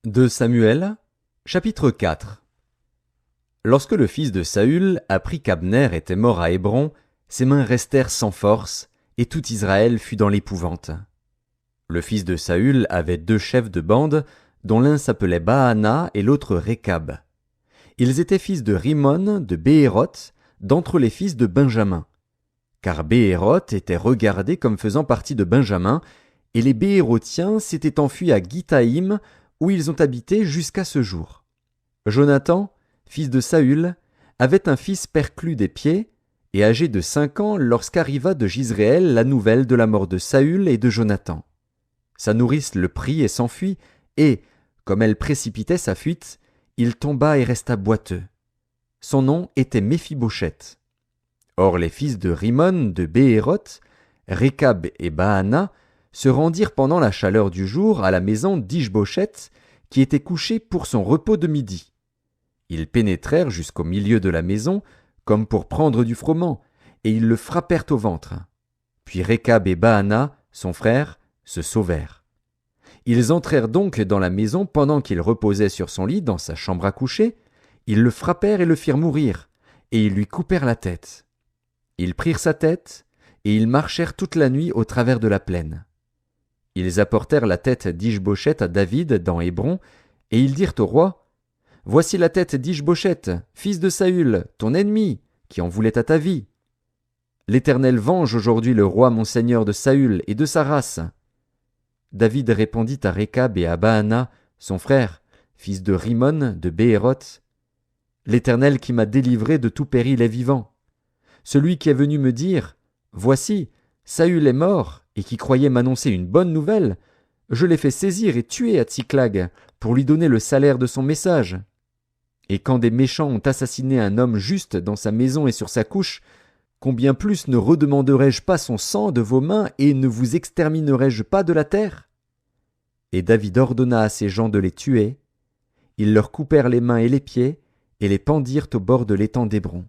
De Samuel, chapitre 4. Lorsque le fils de Saül apprit qu'Abner était mort à Hébron, ses mains restèrent sans force, et tout Israël fut dans l'épouvante. Le fils de Saül avait 2 chefs de bande, dont l'un s'appelait Baana et l'autre Rékab. Ils étaient fils de Rimon de Béhéroth, d'entre les fils de Benjamin. Car Béhéroth était regardé comme faisant partie de Benjamin, et les Béhérothiens s'étaient enfuis à Githaïm, où ils ont habité jusqu'à ce jour. Jonathan, fils de Saül, avait un fils perclus des pieds, et âgé de 5 ans lorsqu'arriva de Jizréel la nouvelle de la mort de Saül et de Jonathan. Sa nourrice le prit et s'enfuit, et, comme elle précipitait sa fuite, il tomba et resta boiteux. Son nom était Méphibosheth. Or les fils de Rimon de Béhéroth, Rékab et Baana, se rendirent pendant la chaleur du jour à la maison d'Ish-Bosheth, qui était couché pour son repos de midi. Ils pénétrèrent jusqu'au milieu de la maison, comme pour prendre du froment, et ils le frappèrent au ventre. Puis Rékab et Baana, son frère, se sauvèrent. Ils entrèrent donc dans la maison pendant qu'il reposait sur son lit dans sa chambre à coucher. Ils le frappèrent et le firent mourir, et ils lui coupèrent la tête. Ils prirent sa tête, et ils marchèrent toute la nuit au travers de la plaine. Ils apportèrent la tête d'Ish-Bosheth à David dans Hébron, et ils dirent au roi, « Voici la tête d'Ish-Bosheth, fils de Saül, ton ennemi, qui en voulait à ta vie. L'Éternel venge aujourd'hui le roi mon seigneur de Saül et de sa race. » David répondit à Rékab et à Baana, son frère, fils de Rimon de Béhéroth, « L'Éternel qui m'a délivré de tout péril est vivant. Celui qui est venu me dire, « Voici, Saül est mort, et qui croyait m'annoncer une bonne nouvelle, je l'ai fait saisir et tuer à Tsiklag pour lui donner le salaire de son message. Et quand des méchants ont assassiné un homme juste dans sa maison et sur sa couche, combien plus ne redemanderai-je pas son sang de vos mains et ne vous exterminerai-je pas de la terre ?» Et David ordonna à ses gens de les tuer. Ils leur coupèrent les mains et les pieds et les pendirent au bord de l'étang d'Hébron.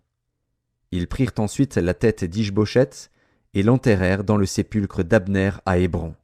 Ils prirent ensuite la tête d'Ish-Bosheth et l'enterrèrent dans le sépulcre d'Abner à Hébron.